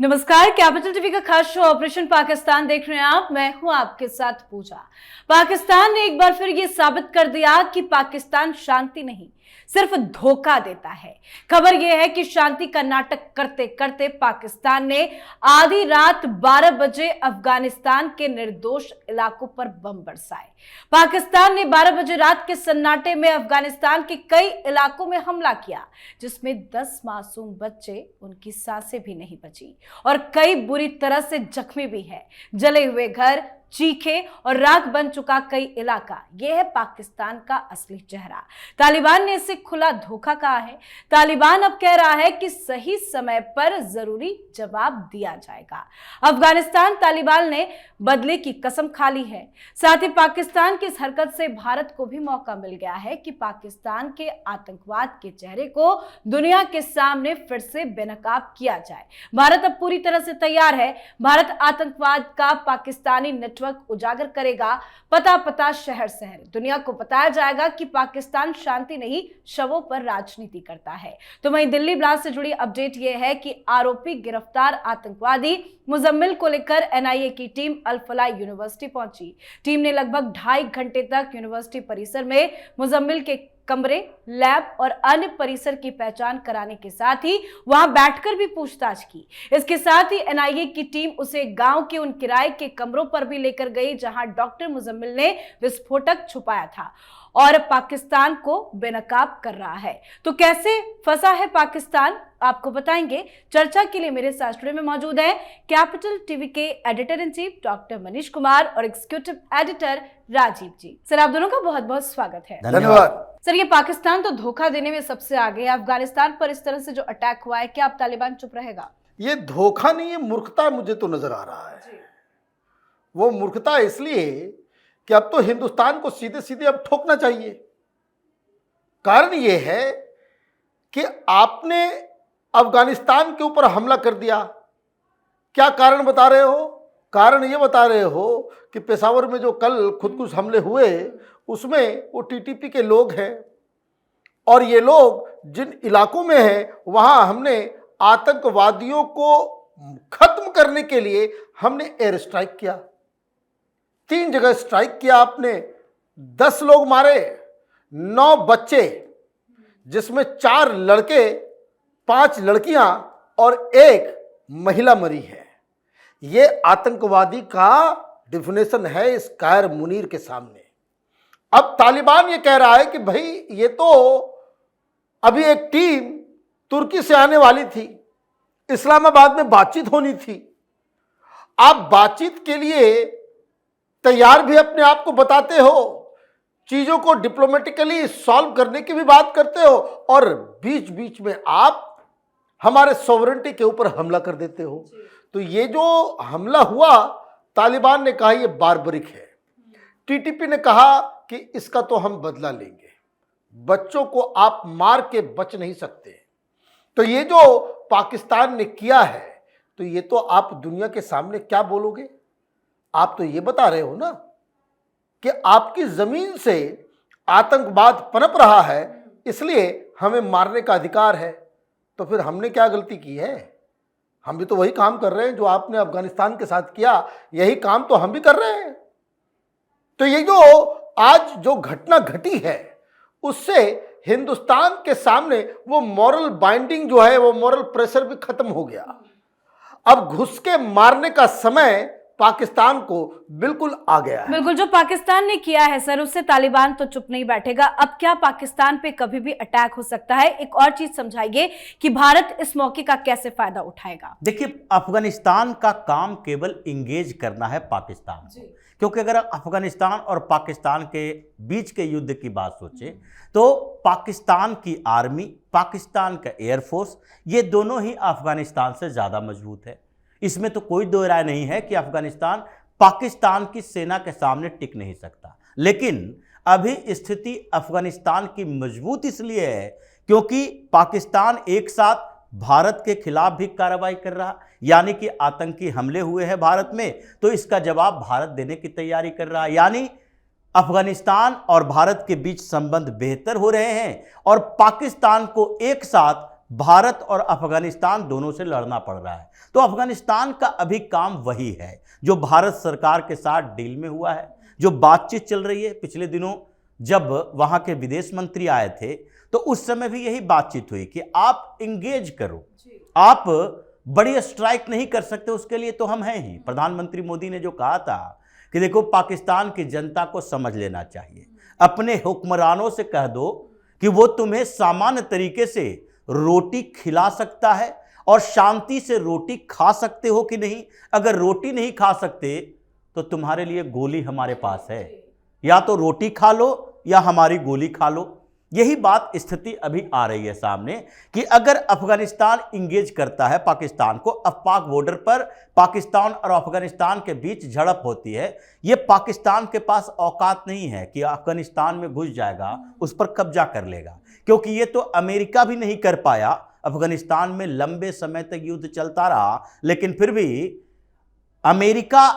नमस्कार, capital TV का खास शो ऑपरेशन पाकिस्तान देख रहे हैं आप। मैं हूं आपके साथ पूजा। पाकिस्तान ने एक बार फिर ये साबित कर दिया कि पाकिस्तान शांति नहीं सिर्फ धोखा देता है। खबर यह है कि शांति का नाटक करते करते पाकिस्तान ने आधी रात 12 बजे अफगानिस्तान के निर्दोष इलाकों पर बम बरसाए। पाकिस्तान ने 12 बजे रात के सन्नाटे में अफगानिस्तान के कई इलाकों में हमला किया, जिसमें 10 मासूम बच्चे, उनकी सांसें भी नहीं बची और कई बुरी तरह से जख्मी भी है। जले हुए घर, चीखे और राख बन चुका कई इलाका, यह है पाकिस्तान का असली चेहरा। तालिबान ने इसे खुला धोखा कहा है। तालिबान अब कह रहा है कि सही समय पर जरूरी जवाब दिया जाएगा। अफगानिस्तान तालिबान ने बदले की कसम खा ली है। साथ ही पाकिस्तान की इस हरकत से भारत को भी मौका मिल गया है कि पाकिस्तान के आतंकवाद के चेहरे को दुनिया के सामने फिर से बेनकाब किया जाए। भारत अब पूरी तरह से तैयार है। भारत आतंकवाद का पाकिस्तानी नेटवर्क उजागर करेगा। पता पता, शहर शहर दुनिया को बताया जाएगा कि पाकिस्तान शांति नहीं, शवों पर राजनीति करता है। तो वहीं दिल्ली ब्लास्ट से जुड़ी अपडेट यह है कि आरोपी गिरफ्तार आतंकवादी मुजम्मिल को लेकर एनआईए की टीम अल फलाह यूनिवर्सिटी पहुंची। टीम ने लगभग 2.5 घंटे तक यूनिवर्सिटी परिसर में मुजम्मिल के कमरे, लैब और अन्य परिसर की पहचान कराने के साथ ही वहां बैठकर भी पूछताछ की। इसके साथ ही एनआईए की टीम उसे गांव के उन किराए के कमरों पर भी लेकर गई जहां डॉक्टर मुजम्मिल ने विस्फोटक छुपाया था और पाकिस्तान को बेनकाब कर रहा है। तो कैसे फंसा है पाकिस्तान, आपको बताएंगे। चर्चा के लिए मेरे साथ स्टूडियो में मौजूद है कैपिटल टीवी के editor in chief doctor Manish Kumar और एग्जीक्यूटिव एडिटर राजीव जी। सर, आप दोनों का बहुत बहुत स्वागत है। धन्यवाद। सर, ये पाकिस्तान तो धोखा देने में सबसे आगे है। अफगानिस्तान पर इस तरह से जो अटैक हुआ है, क्या अब तालिबान चुप रहेगा? ये धोखा नहीं, ये मूर्खता मुझे तो नजर आ रहा है। वो मूर्खता इसलिए कि अब तो हिंदुस्तान को सीधे सीधे अब ठोकना चाहिए। कारण ये है कि आपने अफगानिस्तान के ऊपर हमला कर दिया। क्या कारण बता रहे हो? कारण ये बता रहे हो कि पेशावर में जो कल खुदकुश हमले हुए उसमें वो टीटीपी के लोग हैं और ये लोग जिन इलाकों में हैं वहाँ हमने आतंकवादियों को खत्म करने के लिए हमने एयर स्ट्राइक किया। 3 जगह स्ट्राइक किया आपने। 10 लोग मारे, 9 बच्चे, जिसमें 4 लड़के, 5 लड़कियां और 1 महिला मरी है। ये आतंकवादी का डिफिनेशन है इस कायर मुनीर के सामने। अब तालिबान ये कह रहा है कि भाई ये तो अभी एक टीम तुर्की से आने वाली थी, इस्लामाबाद में बातचीत होनी थी। आप बातचीत के लिए तैयार भी अपने आप को बताते हो, चीजों को डिप्लोमेटिकली सॉल्व करने की भी बात करते हो और बीच बीच में आप हमारे सॉवरेनिटी के ऊपर हमला कर देते हो। तो ये जो हमला हुआ, तालिबान ने कहा ये बारबरिक है। टीटीपी ने कहा कि इसका तो हम बदला लेंगे। बच्चों को आप मार के बच नहीं सकते। तो ये जो पाकिस्तान ने किया है, तो ये तो आप दुनिया के सामने क्या बोलोगे? आप तो ये बता रहे हो ना कि आपकी जमीन से आतंकवाद पनप रहा है, इसलिए हमें मारने का अधिकार है। तो फिर हमने क्या गलती की है? हम भी तो वही काम कर रहे हैं जो आपने अफगानिस्तान के साथ किया, यही काम तो हम भी कर रहे हैं। तो ये जो आज जो घटना घटी है, उससे हिंदुस्तान के सामने वो मॉरल बाइंडिंग जो है, वो मॉरल प्रेशर भी खत्म हो गया। अब घुस के मारने का समय पाकिस्तान को बिल्कुल आ गया है। बिल्कुल, जो पाकिस्तान ने किया है सर, उससे तालिबान तो चुप नहीं बैठेगा। अब क्या पाकिस्तान पे कभी भी अटैक हो सकता है? एक और चीज समझाइए कि भारत इस मौके का कैसे फायदा उठाएगा? देखिए, अफगानिस्तान का काम केवल इंगेज करना है पाकिस्तान को, क्योंकि अगर अफगानिस्तान और पाकिस्तान के बीच के युद्ध की बात सोचे तो पाकिस्तान की आर्मी, पाकिस्तान का एयरफोर्स, ये दोनों ही अफगानिस्तान से ज़्यादा मजबूत है। इसमें तो कोई दो राय नहीं है कि अफगानिस्तान पाकिस्तान की सेना के सामने टिक नहीं सकता। लेकिन अभी स्थिति अफगानिस्तान की मजबूत इसलिए है क्योंकि पाकिस्तान एक साथ भारत के खिलाफ भी कार्रवाई कर रहा, यानी कि आतंकी हमले हुए हैं भारत में, तो इसका जवाब भारत देने की तैयारी कर रहा है। यानी अफगानिस्तान और भारत के बीच संबंध बेहतर हो रहे हैं और पाकिस्तान को एक साथ भारत और अफगानिस्तान दोनों से लड़ना पड़ रहा है। तो अफगानिस्तान का अभी काम वही है जो भारत सरकार के साथ डील में हुआ है, जो बातचीत चल रही है। पिछले दिनों जब वहां के विदेश मंत्री आए थे तो उस समय भी यही बातचीत हुई कि आप इंगेज करो, आप बड़ी स्ट्राइक नहीं कर सकते, उसके लिए तो हम हैं ही। प्रधानमंत्री मोदी ने जो कहा था कि देखो पाकिस्तान की जनता को समझ लेना चाहिए, अपने हुक्मरानों से कह दो कि वो तुम्हें सामान्य तरीके से रोटी खिला सकता है और शांति से रोटी खा सकते हो कि नहीं। अगर रोटी नहीं खा सकते तो तुम्हारे लिए गोली हमारे पास है, या तो रोटी खा लो या हमारी गोली खा लो। यही बात स्थिति अभी आ रही है सामने कि अगर अफगानिस्तान इंगेज करता है पाकिस्तान को, अफपाक बॉर्डर पर पाकिस्तान और अफगानिस्तान के बीच झड़प होती है, ये पाकिस्तान के पास औकात नहीं है कि अफगानिस्तान में घुस जाएगा, उस पर कब्जा कर लेगा, क्योंकि ये तो अमेरिका भी नहीं कर पाया। अफगानिस्तान में लंबे समय तक युद्ध चलता रहा, लेकिन फिर भी अमेरिका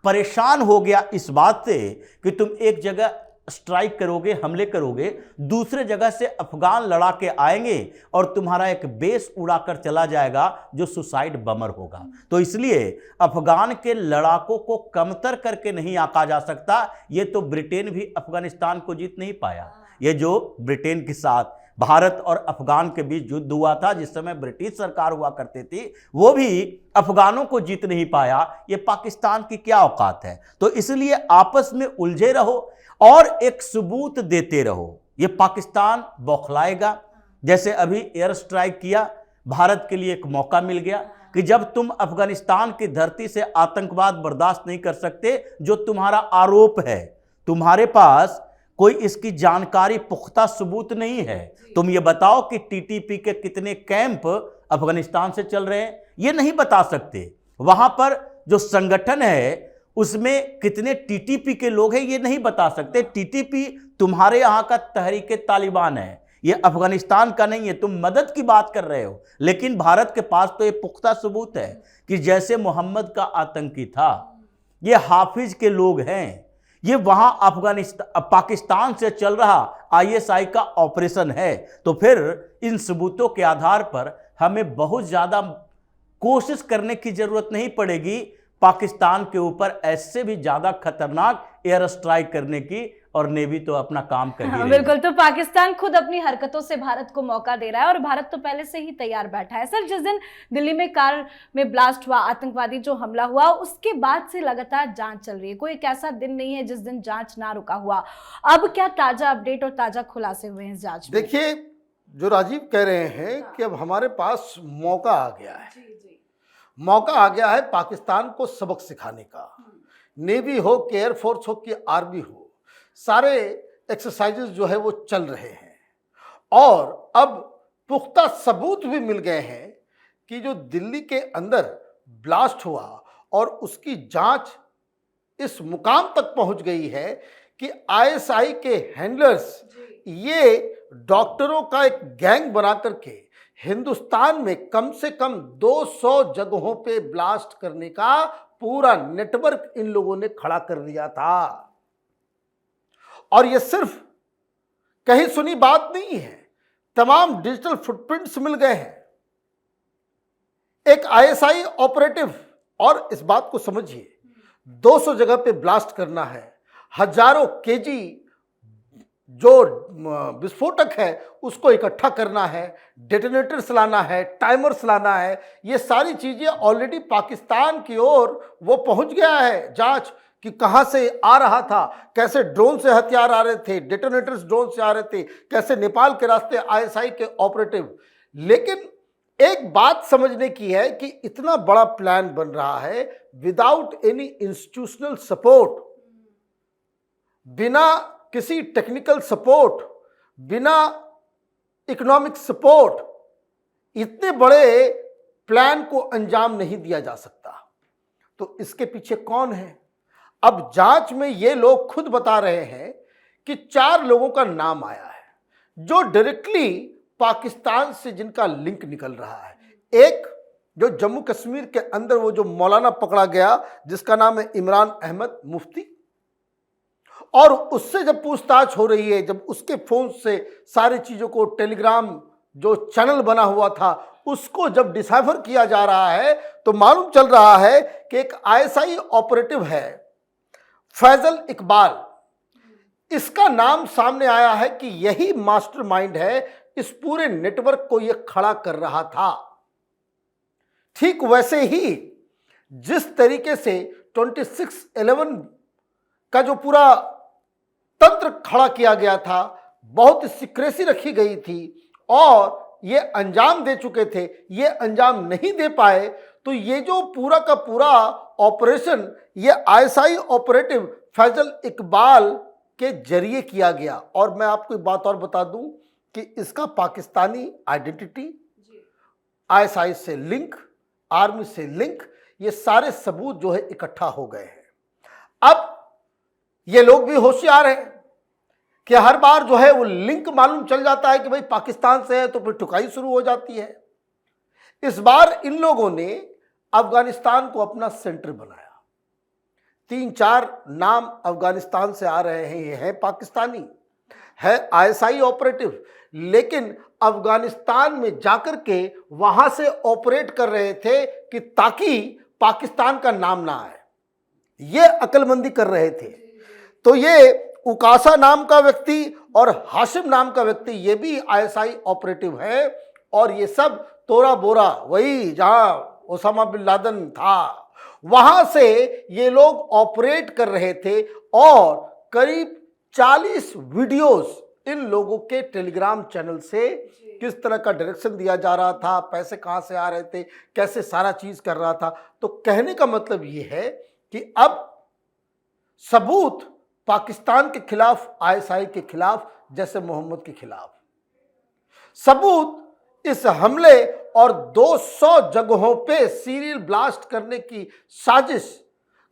परेशान हो गया इस बात से कि तुम एक जगह स्ट्राइक करोगे, हमले करोगे, दूसरे जगह से अफगान लड़ा के आएंगे और तुम्हारा एक बेस उड़ाकर चला जाएगा जो सुसाइड बमर होगा। तो इसलिए अफगान के लड़ाकों को कमतर करके नहीं आंका जा सकता। ये तो ब्रिटेन भी अफगानिस्तान को जीत नहीं पाया। ये जो ब्रिटेन के साथ भारत और अफगान के बीच युद्ध हुआ था, जिस समय ब्रिटिश सरकार हुआ करती थी, वो भी अफगानों को जीत नहीं पाया। ये पाकिस्तान की क्या औकात है। तो इसलिए आपस में उलझे रहो और एक सबूत देते रहो। ये पाकिस्तान बौखलाएगा। जैसे अभी एयर स्ट्राइक किया, भारत के लिए एक मौका मिल गया कि जब तुम अफगानिस्तान की धरती से आतंकवाद बर्दाश्त नहीं कर सकते, जो तुम्हारा आरोप है, तुम्हारे पास कोई इसकी जानकारी पुख्ता सबूत नहीं है, तुम ये बताओ कि टीटीपी के कितने कैंप अफगानिस्तान से चल रहे हैं, ये नहीं बता सकते। वहां पर जो संगठन है उसमें कितने टीटीपी के लोग हैं, ये नहीं बता सकते। टीटीपी तुम्हारे यहां का तहरीके तालिबान है, ये अफगानिस्तान का नहीं है। तुम मदद की बात कर रहे हो, लेकिन भारत के पास तो ये पुख्ता सबूत है कि जैसे मोहम्मद का आतंकी था, ये हाफिज के लोग हैं, ये वहां अफगानिस्तान पाकिस्तान से चल रहा आईएसआई का ऑपरेशन है। तो फिर इन सबूतों के आधार पर हमें बहुत ज्यादा कोशिश करने की जरूरत नहीं पड़ेगी पाकिस्तान के ऊपर ऐसे भी ज्यादा खतरनाक एयर स्ट्राइक करने की, और नेवी तो अपना काम कर ही रही है। बिल्कुल। तो पाकिस्तान खुद अपनी हरकतों से भारत को मौका दे रहा है और भारत तो पहले से ही तैयार बैठा है। सर, जिस दिन दिल्ली में कार में ब्लास्ट हुआ, आतंकवादी जो हमला हुआ, उसके बाद से लगातार जांच चल रही है। कोई एक ऐसा दिन नहीं है जिस दिन जांच ना रुका हुआ। अब क्या ताजा अपडेट और ताजा खुलासे हुए हैं इस जांच में? देखिए, जो राजीव कह रहे हैं कि अब हमारे पास मौका आ गया है, मौका आ गया है पाकिस्तान को सबक सिखाने का। नेवी हो कि एयरफोर्स हो कि आर्मी हो, सारे एक्सरसाइजेस जो है वो चल रहे हैं और अब पुख्ता सबूत भी मिल गए हैं कि जो दिल्ली के अंदर ब्लास्ट हुआ और उसकी जांच इस मुकाम तक पहुंच गई है कि आईएसआई के हैंडलर्स ये डॉक्टरों का एक गैंग बना करके हिंदुस्तान में कम से कम 200 जगहों पे ब्लास्ट करने का पूरा नेटवर्क इन लोगों ने खड़ा कर दिया था। और ये सिर्फ कहीं सुनी बात नहीं है, तमाम डिजिटल फुटप्रिंट्स मिल गए हैं। एक आईएसआई ऑपरेटिव, और इस बात को समझिए, 200 जगह पे ब्लास्ट करना है, हजारों केजी जो विस्फोटक है उसको इकट्ठा करना है, डेटोनेटर्स लाना है, टाइमर्स लाना है। ये सारी चीजें ऑलरेडी पाकिस्तान की ओर वो पहुंच गया है जांच कि कहां से आ रहा था, कैसे ड्रोन से हथियार आ रहे थे, डेटोनेटर्स ड्रोन से आ रहे थे, कैसे नेपाल के रास्ते आईएसआई के ऑपरेटिव। लेकिन एक बात समझने की है कि इतना बड़ा प्लान बन रहा है विदाउट एनी इंस्टीट्यूशनल सपोर्ट, बिना किसी टेक्निकल सपोर्ट, बिना इकोनॉमिक सपोर्ट, इतने बड़े प्लान को अंजाम नहीं दिया जा सकता। तो इसके पीछे कौन है? अब जांच में ये लोग खुद बता रहे हैं कि 4 लोगों का नाम आया है जो डायरेक्टली पाकिस्तान से जिनका लिंक निकल रहा है। एक जो जम्मू कश्मीर के अंदर वो जो मौलाना पकड़ा गया जिसका नाम है इमरान अहमद मुफ्ती, और उससे जब पूछताछ हो रही है, जब उसके फोन से सारी चीजों को टेलीग्राम जो चैनल बना हुआ था उसको जब डिसाइफर किया जा रहा है तो मालूम चल रहा है कि एक आईएसआई ऑपरेटिव है फैजल इकबाल, इसका नाम सामने आया है कि यही मास्टरमाइंड है, इस पूरे नेटवर्क को यह खड़ा कर रहा था। ठीक वैसे ही जिस तरीके से 26/11 का जो पूरा तंत्र खड़ा किया गया था, बहुत सीक्रेसी रखी गई थी और ये अंजाम दे चुके थे, ये अंजाम नहीं दे पाए, तो ये जो पूरा का पूरा ऑपरेशन ये आईएसआई ऑपरेटिव फैजल इकबाल के जरिए किया गया। और मैं आपको एक बात और बता दूं कि इसका पाकिस्तानी आइडेंटिटी, आईएसआई से लिंक, आर्मी से लिंक, ये सारे सबूत जो है इकट्ठा हो गए हैं। अब ये लोग भी होशियार हैं कि हर बार जो है वो लिंक मालूम चल जाता है कि भाई पाकिस्तान से है तो फिर ठुकाई शुरू हो जाती है। इस बार इन लोगों ने अफगानिस्तान को अपना सेंटर बनाया। 3-4 नाम अफगानिस्तान से आ रहे हैं, ये है पाकिस्तानी, है आईएसआई ऑपरेटिव, लेकिन अफगानिस्तान में जाकर के वहां से ऑपरेट कर रहे थे कि ताकि पाकिस्तान का नाम ना आए, ये अक्लमंदी कर रहे थे। तो ये उकासा नाम का व्यक्ति और हाशिम नाम का व्यक्ति, ये भी आईएसआई ऑपरेटिव है और ये सब तोरा बोरा, वही जहां ओसामा बिन लादेन था वहां से ये लोग ऑपरेट कर रहे थे। और करीब 40 वीडियोस इन लोगों के टेलीग्राम चैनल से किस तरह का डायरेक्शन दिया जा रहा था, पैसे कहां से आ रहे थे, कैसे सारा चीज कर रहा था। तो कहने का मतलब ये है कि अब सबूत पाकिस्तान के खिलाफ, आईएसआई के खिलाफ, जैसे मोहम्मद के खिलाफ, सबूत इस हमले और 200 जगहों पे सीरियल ब्लास्ट करने की साजिश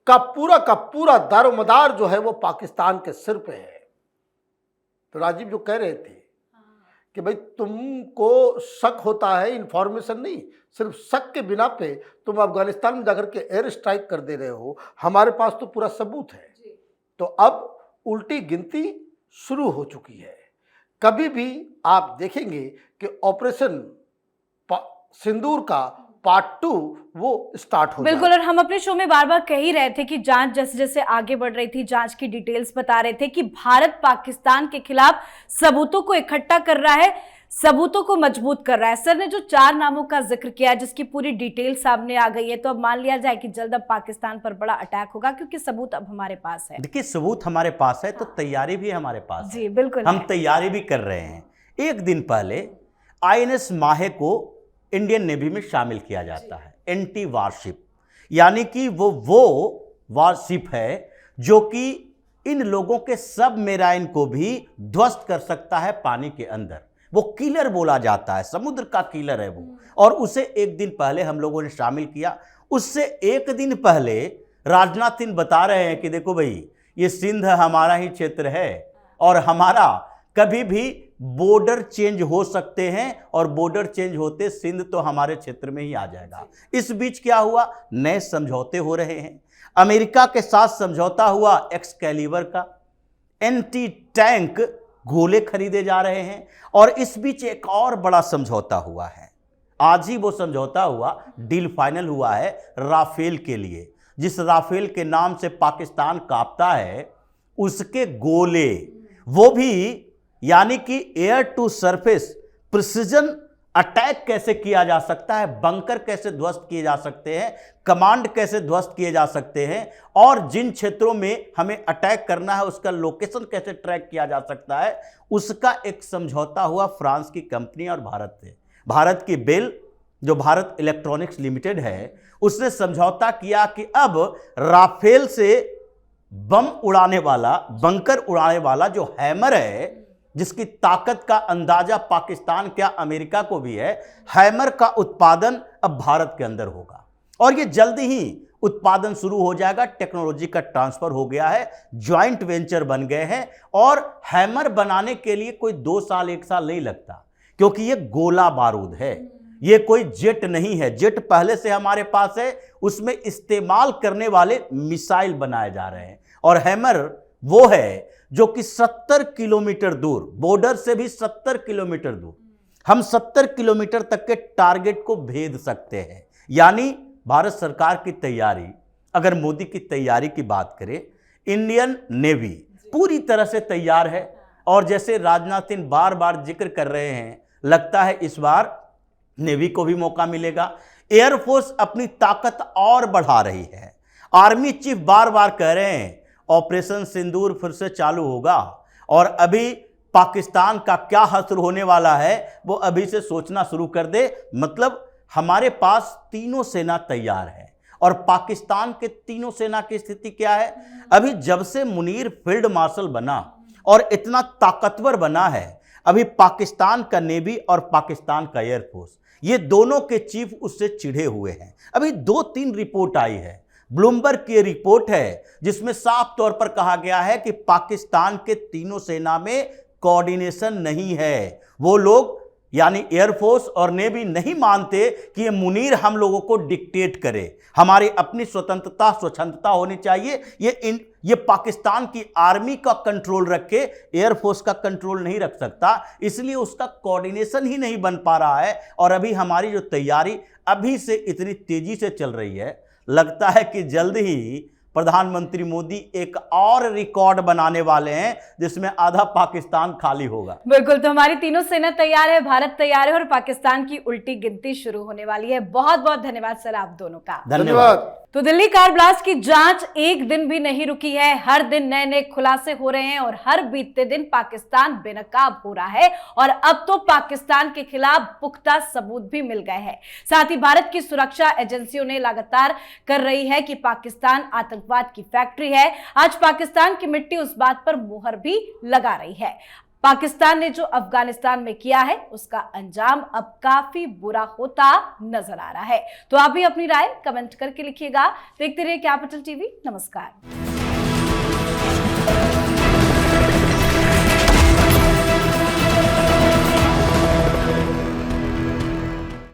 का पूरा दारोमदार जो है वो पाकिस्तान के सिर पे है। तो राजीव जो कह रहे थे कि भाई तुमको शक होता है, इंफॉर्मेशन नहीं, सिर्फ शक के बिना पे तुम अफगानिस्तान में जाकर के एयर स्ट्राइक कर दे रहे हो, हमारे पास तो पूरा सबूत है। तो अब उल्टी गिनती शुरू हो चुकी है। कभी भी आप देखेंगे कि ऑपरेशन सिंदूर का पार्ट 2 वो स्टार्ट हो बिल्कुल। और हम अपने शो में बार बार कह ही रहे थे कि जांच जैसे जैसे आगे बढ़ रही थी, जांच की डिटेल्स बता रहे थे कि भारत पाकिस्तान के खिलाफ सबूतों को इकट्ठा कर रहा है, सबूतों को मजबूत कर रहा है। सर ने जो 4 नामों का जिक्र किया जिसकी पूरी डिटेल सामने आ गई है, तो अब मान लिया जाए कि जल्द अब पाकिस्तान पर बड़ा अटैक होगा क्योंकि सबूत अब हमारे पास है। देखिए, सबूत हमारे पास है तो तैयारी भी हमारे पास जी है। बिल्कुल, हम तैयारी भी कर रहे हैं। एक दिन पहले आईएनएस माहे को इंडियन नेवी में शामिल किया जाता है, एंटी वारशिप, यानी कि वो वारशिप है जो कि इन लोगों के सबमरीन को भी ध्वस्त कर सकता है पानी के अंदर। वो किलर बोला जाता है, समुद्र का किलर है वो। और उसे एक दिन पहले हम लोगों ने शामिल किया। उससे एक दिन पहले राजनाथ सिंह बता रहे हैं कि देखो भाई, ये सिंध हमारा ही क्षेत्र है और हमारा कभी भी बॉर्डर चेंज हो सकते हैं और बॉर्डर चेंज होते सिंध तो हमारे क्षेत्र में ही आ जाएगा। इस बीच क्या हुआ, नए समझौते हो रहे हैं। अमेरिका के साथ समझौता हुआ एक्सकैलिबर का, एंटी टैंक गोले खरीदे जा रहे हैं। और इस बीच एक और बड़ा समझौता हुआ है, आज ही वो समझौता हुआ, डील फाइनल हुआ है राफेल के लिए। जिस राफेल के नाम से पाकिस्तान कांपता है, उसके गोले, वो भी यानी कि air to surface precision attack कैसे किया जा सकता है, बंकर कैसे ध्वस्त किए जा सकते हैं, कमांड कैसे ध्वस्त किए जा सकते हैं, और जिन क्षेत्रों में हमें अटैक करना है उसका लोकेशन कैसे ट्रैक किया जा सकता है, उसका एक समझौता हुआ फ्रांस की कंपनी और भारत से। भारत की बेल, जो भारत इलेक्ट्रॉनिक्स लिमिटेड है, उसने समझौता किया कि अब राफेल से बम उड़ाने वाला, बंकर उड़ाने वाला जो हैमर है, जिसकी ताकत का अंदाजा पाकिस्तान क्या अमेरिका को भी है, हैमर का उत्पादन अब भारत के अंदर होगा और ये जल्दी ही उत्पादन शुरू हो जाएगा। टेक्नोलॉजी का ट्रांसफर हो गया है, ज्वाइंट वेंचर बन गए हैं और हैमर बनाने के लिए कोई 2 साल 1 साल नहीं लगता, क्योंकि ये गोला बारूद है, ये कोई जेट नहीं है। जेट पहले से हमारे पास है, उसमें इस्तेमाल करने वाले मिसाइल बनाए जा रहे हैं। और हैमर वो है जो कि 70 किलोमीटर दूर, बॉर्डर से भी 70 किलोमीटर दूर, हम 70 किलोमीटर तक के टारगेट को भेद सकते हैं। यानी भारत सरकार की तैयारी, अगर मोदी की तैयारी की बात करें, इंडियन नेवी पूरी तरह से तैयार है। और जैसे राजनाथ सिंह बार बार जिक्र कर रहे हैं, लगता है इस बार नेवी को भी मौका मिलेगा। एयरफोर्स अपनी ताकत और बढ़ा रही है। आर्मी चीफ बार बार कह रहे हैं ऑपरेशन सिंदूर फिर से चालू होगा, और अभी पाकिस्तान का क्या हश्र होने वाला है वो अभी से सोचना शुरू कर दे। मतलब हमारे पास तीनों सेना तैयार है। और पाकिस्तान के तीनों सेना की स्थिति क्या है? अभी जब से मुनीर फील्ड मार्शल बना और इतना ताकतवर बना है, अभी पाकिस्तान का नेवी और पाकिस्तान का एयरफोर्स, ये दोनों के चीफ उससे चिढ़े हुए हैं। अभी 2-3 रिपोर्ट आई है। ब्लूमबर्ग की रिपोर्ट है जिसमें साफ तौर पर कहा गया है कि पाकिस्तान के तीनों सेना में कोऑर्डिनेशन नहीं है। वो लोग यानी एयरफोर्स और नेवी नहीं मानते कि ये मुनीर हम लोगों को डिक्टेट करे। हमारी अपनी स्वतंत्रता स्वच्छंदता होनी चाहिए। ये पाकिस्तान की आर्मी का कंट्रोल रखे, एयरफोर्स का कंट्रोल नहीं रख सकता। इसलिए उसका कोऑर्डिनेशन ही नहीं बन पा रहा है। और अभी हमारी जो तैयारी अभी से इतनी तेजी से चल रही है, लगता है कि जल्द ही प्रधानमंत्री मोदी एक और रिकॉर्ड बनाने वाले हैं जिसमें आधा पाकिस्तान खाली होगा। बिल्कुल, तो हमारी तीनों सेना तैयार है, भारत तैयार है और पाकिस्तान की उल्टी गिनती शुरू होने वाली है। बहुत बहुत धन्यवाद सर आप दोनों का। धन्यवाद। तो दिल्ली कार ब्लास्ट की जांच एक दिन भी नहीं रुकी है। हर दिन नए नए खुलासे हो रहे हैं और हर बीतते दिन पाकिस्तान बेनकाब हो रहा है। और अब तो पाकिस्तान के खिलाफ पुख्ता सबूत भी मिल गए हैं। साथ ही भारत की सुरक्षा एजेंसियों ने लगातार कर रही है कि पाकिस्तान आतंकवाद की फैक्ट्री है। आज पाकिस्तान की मिट्टी उस बात पर मुहर भी लगा रही है। पाकिस्तान ने जो अफगानिस्तान में किया है उसका अंजाम अब काफी बुरा होता नजर आ रहा है। तो आप भी अपनी राय कमेंट करके लिखिएगा। देखते रहिए कैपिटल टीवी। नमस्कार।